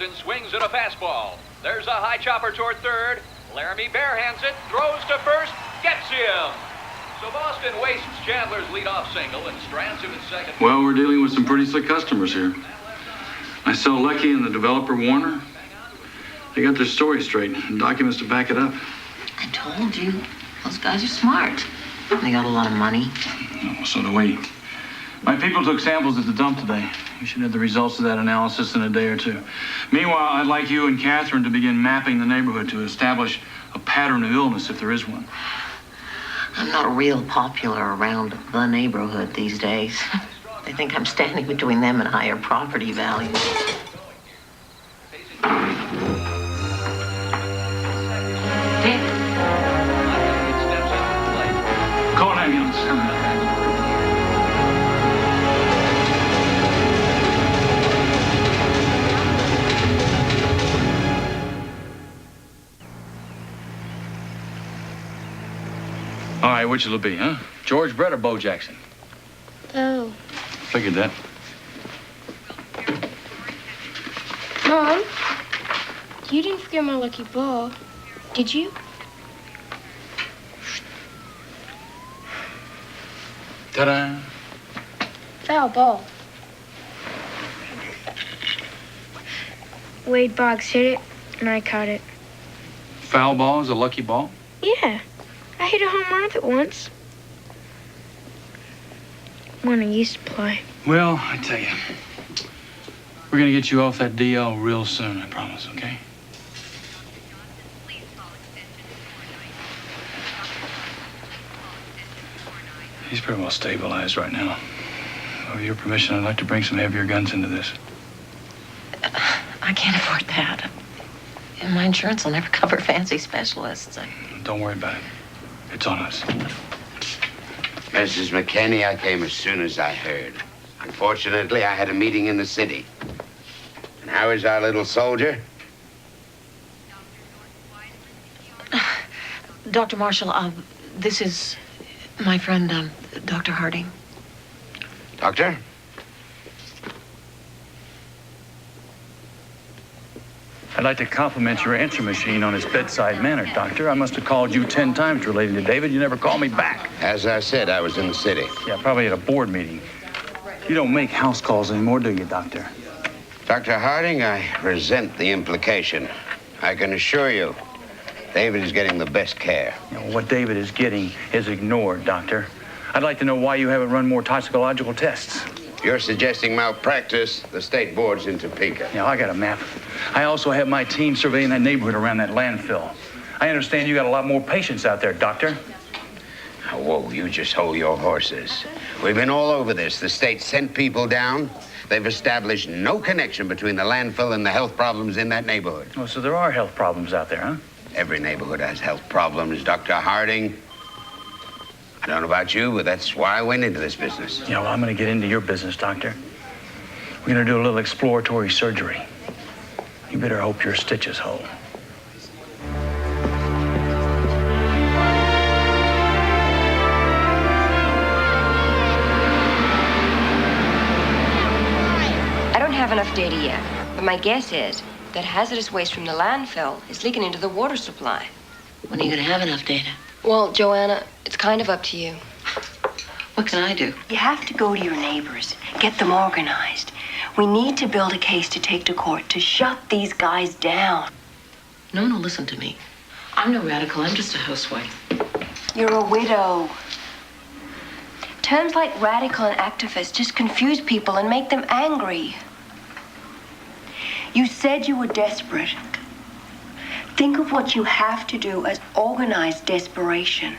Boston swings at a fastball. There's a high chopper toward third. Laramie barehands it, throws to first, gets him. So Boston wastes Chandler's leadoff single and strands him at second. Well, we're dealing with some pretty slick customers here. I saw Lucky and the developer Warner. They got their story straight and documents to back it up. I told you, those guys are smart. They got a lot of money. Oh, so do we. My people took samples at the dump today. We should have the results of that analysis in a day or two. Meanwhile, I'd like you and Catherine to begin mapping the neighborhood to establish a pattern of illness if there is one. I'm not real popular around the neighborhood these days. They think I'm standing between them and higher property values. Call an ambulance. All right, which will it be, huh? George Brett or Bo Jackson? Oh. Figured that. Mom, you didn't forget my lucky ball, did you? Ta-da! Foul ball. Wade Boggs hit it, and I caught it. Foul ball is a lucky ball? Yeah, I hit a home run with it once. When I used to play. Well, I tell you, we're gonna get you off that DL real soon, I promise, okay? He's pretty well stabilized right now. With your permission, I'd like to bring some heavier guns into this. I can't afford that. And my insurance will never cover fancy specialists. Don't worry about it. It's on us. Mrs. McKinney, I came as soon as I heard. Unfortunately, I had a meeting in the city. And how is our little soldier? Dr. Marshall, this is my friend, Dr. Harding. Doctor? I'd like to compliment your answer machine on its bedside manner, Doctor. I must have called you 10 times relating to David. You never called me back. As I said, I was in the city. Yeah, probably at a board meeting. You don't make house calls anymore, do you, Doctor? Dr. Harding, I resent the implication. I can assure you, David is getting the best care. You know, what David is getting is ignored, Doctor. I'd like to know why you haven't run more toxicological tests. You're suggesting malpractice. The state board's in Topeka. Yeah, I got a map. I also have my team surveying that neighborhood around that landfill. I understand you got a lot more patients out there, Doctor. Whoa, you just hold your horses. We've been all over this. The state sent people down. They've established no connection between the landfill and the health problems in that neighborhood. Oh, so there are health problems out there, huh? Every neighborhood has health problems, Dr. Harding. I don't know about you, but that's why I went into this business. Yeah, well, I'm going to get into your business, Doctor. We're going to do a little exploratory surgery. You better hope your stitches hold. I don't have enough data yet, but my guess is that hazardous waste from the landfill is leaking into the water supply. When are you going to have enough data? Well, Joanna, it's kind of up to you. What can I do? You have to go to your neighbors, get them organized. We need to build a case to take to court to shut these guys down. No one will listen to me. I'm no radical. I'm just a housewife. You're a widow. Terms like radical and activist just confuse people and make them angry. You said you were desperate. Think of what you have to do as organized desperation.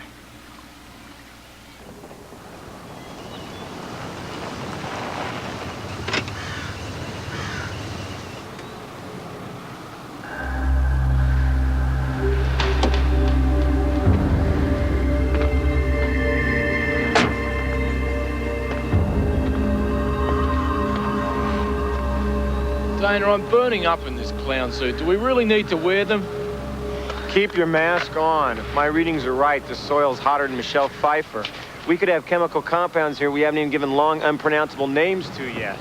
Dana, I'm burning up in this clown suit. Do we really need to wear them? Keep your mask on. If my readings are right, the soil's hotter than Michelle Pfeiffer. We could have chemical compounds here we haven't even given long, unpronounceable names to yet.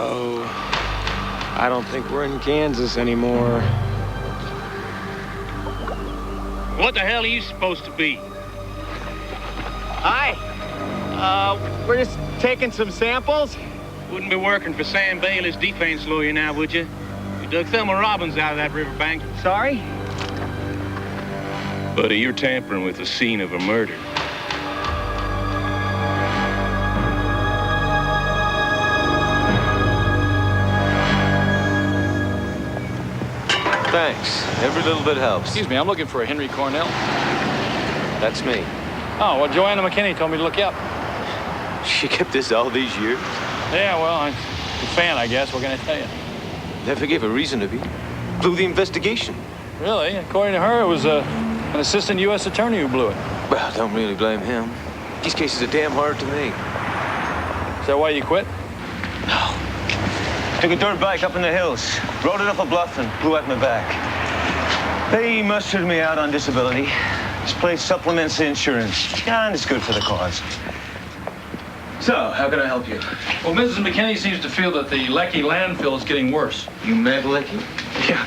Oh, I don't think we're in Kansas anymore. What the hell are you supposed to be? Hi. We're just taking some samples. Wouldn't be working for Sam Bailey's defense lawyer now, would you? You dug Thelma Robbins out of that riverbank. Sorry? Buddy, you're tampering with the scene of a murder. Thanks. Every little bit helps. Excuse me, I'm looking for a Henry Cornell. That's me. Oh, well, Joanna McKinney told me to look you up. She kept this all these years? Yeah, well, I'm a fan, I guess. What can I tell you? Never gave a reason to be. Blew the investigation. Really? According to her, it was an assistant U.S. attorney who blew it. Well, don't really blame him. These cases are damn hard to make. Is that why you quit? No. Took a dirt bike up in the hills, rode it up a bluff and blew out my back. They mustered me out on disability. This place supplements the insurance, and it's good for the cause. So, how can I help you? Well, Mrs. McKinney seems to feel that the Lecky landfill is getting worse. You met Lecky? Yeah.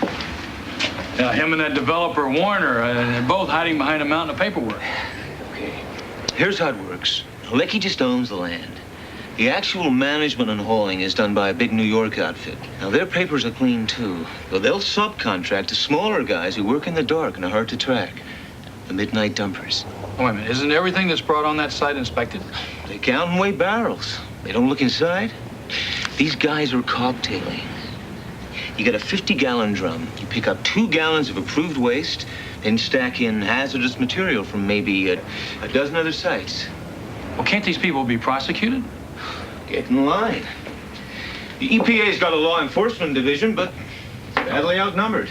Him and that developer, Warner, they're both hiding behind a mountain of paperwork. Okay. Here's how it works. Lecky just owns the land. The actual management and hauling is done by a big New York outfit. Now, their papers are clean, too. But they'll subcontract to smaller guys who work in the dark and are hard to track. The midnight dumpers. Oh, wait a minute. Isn't everything that's brought on that site inspected? They count and weigh barrels. They don't look inside. These guys are cocktailing. You get a 50-gallon drum. You pick up 2 gallons of approved waste, then stack in hazardous material from maybe a dozen other sites. Well, can't these people be prosecuted? Get in line. The EPA's got a law enforcement division, but it's badly outnumbered.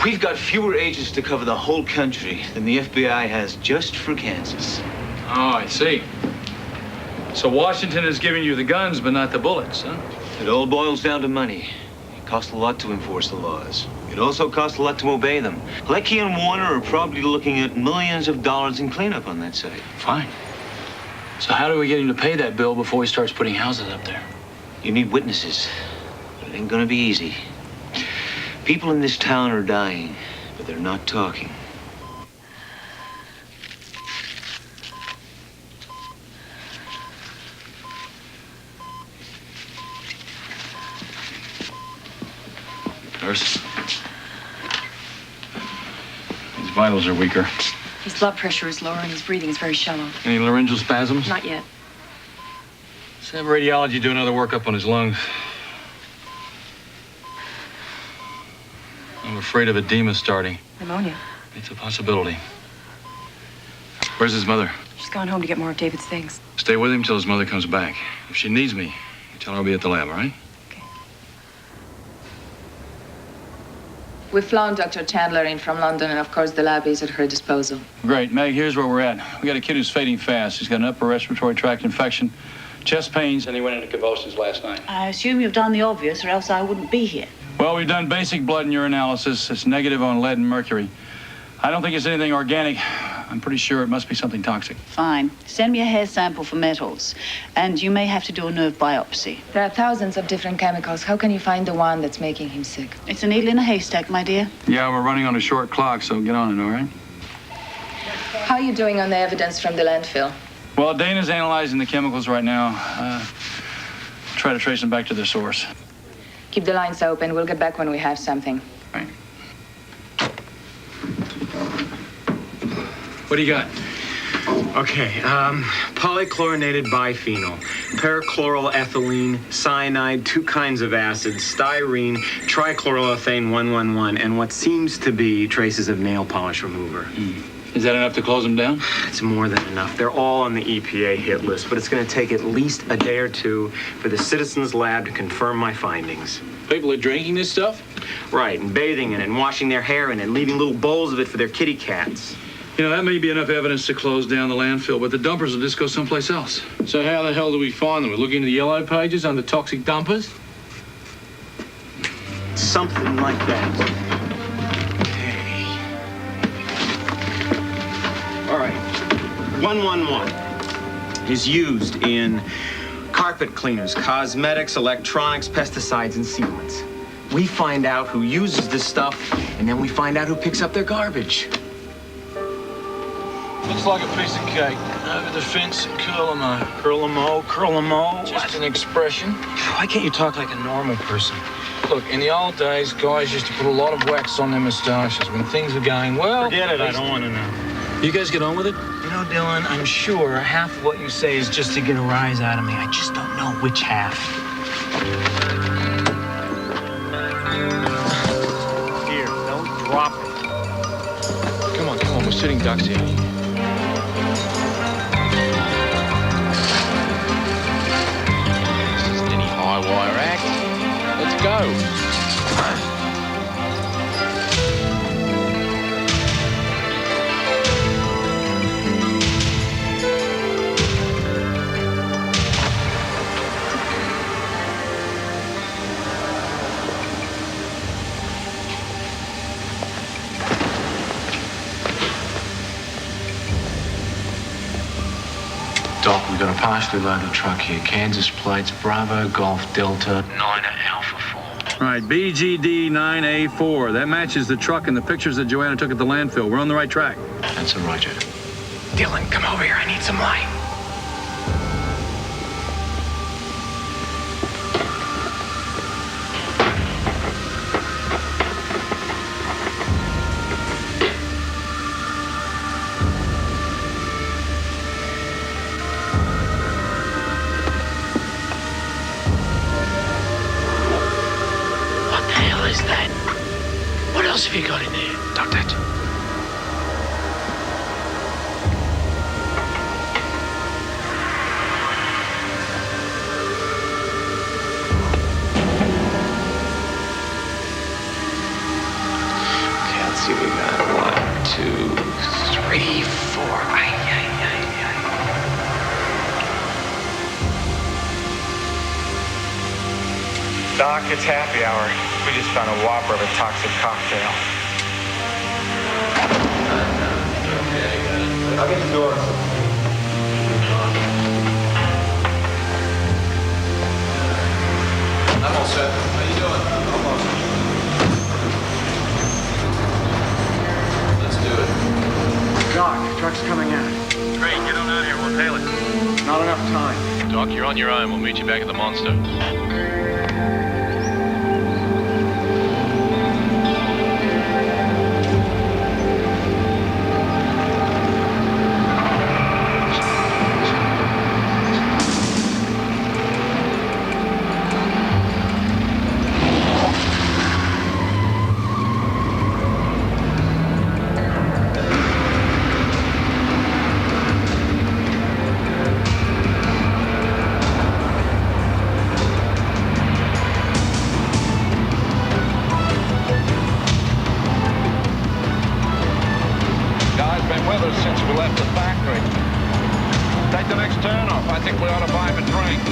We've got fewer agents to cover the whole country than the FBI has just for Kansas. Oh, I see. So Washington is giving you the guns, but not the bullets, huh? It all boils down to money. It costs a lot to enforce the laws. It also costs a lot to obey them. Lecky and Warner are probably looking at millions of dollars in cleanup on that site. Fine. So how do we get him to pay that bill before he starts putting houses up there? You need witnesses. But it ain't gonna be easy. People in this town are dying, but they're not talking. Nurse. His vitals are weaker. His blood pressure is lower and his breathing is very shallow. Any laryngeal spasms? Not yet. Let's have radiology do another workup on his lungs. I'm afraid of edema starting. Pneumonia. It's a possibility. Where's his mother? She's gone home to get more of David's things. Stay with him till his mother comes back. If she needs me, you tell her I'll be at the lab, all right? We've flown Dr. Chandler in from London, and of course the lab is at her disposal. Great. Meg, here's where we're at. We got a kid who's fading fast. He's got an upper respiratory tract infection, chest pains, and he went into convulsions last night. I assume you've done the obvious, or else I wouldn't be here. Well, we've done basic blood and urinalysis. It's negative on lead and mercury. I don't think it's anything organic. I'm pretty sure it must be something toxic. Fine. Send me a hair sample for metals. And you may have to do a nerve biopsy. There are thousands of different chemicals. How can you find the one that's making him sick? It's a needle in a haystack, my dear. Yeah, we're running on a short clock, so get on it, all right? How are you doing on the evidence from the landfill? Well, Dana's analyzing the chemicals right now. Try to trace them back to their source. Keep the lines open. We'll get back when we have something. Right. What do you got? Okay, polychlorinated biphenyl, perchloroethylene, cyanide, 2 kinds of acids, styrene, trichloroethane 111, and what seems to be traces of nail polish remover. Is that enough to close them down? It's more than enough. They're all on the EPA hit list, but it's going to take at least a day or 2 for the Citizens Lab to confirm my findings. People are drinking this stuff? Right, and bathing in it, and washing their hair in it, and leaving little bowls of it for their kitty cats. You know, that may be enough evidence to close down the landfill, but the dumpers will just go someplace else. So how the hell do we find them? We look into the yellow pages on the toxic dumpers? Something like that. Okay. All right. 111 is used in carpet cleaners, cosmetics, electronics, pesticides, and sealants. We find out who uses this stuff, and then we find out who picks up their garbage. Looks like a piece of cake. Over the fence at Curlamo. Curlamo. Just an expression. Why can't you talk like a normal person? Look, in the old days, guys used to put a lot of wax on their moustaches when things were going well. Forget it, I don't want to know. You guys get on with it? You know, Dylan, I'm sure half of what you say is just to get a rise out of me. I just don't know which half. Here, don't drop it. Come on, we're sitting ducks here. This isn't any high wire act. Let's go. Doc, we've got a partially loaded truck here. Kansas plates, Bravo, Golf, Delta, 9 Alpha 4. All right, BGD 9A4. That matches the truck and the pictures that Joanna took at the landfill. We're on the right track. That's a roger. Dylan, come over here. I need some light. What else have you got in there? Duck that. Okay, let's see what we got. 1, 2, 3, 4. Doc, it's happy hour. We just found a whopper of a toxic cocktail. I'll get the door. I'm all set. How you doing? Almost. Let's do it. Doc, truck's coming out. Great, get on out here. We'll tail it. Not enough time. Doc, you're on your own. We'll meet you back at the Monster. Since we left the factory. Take the next turn off. I think we ought to buy him a drink.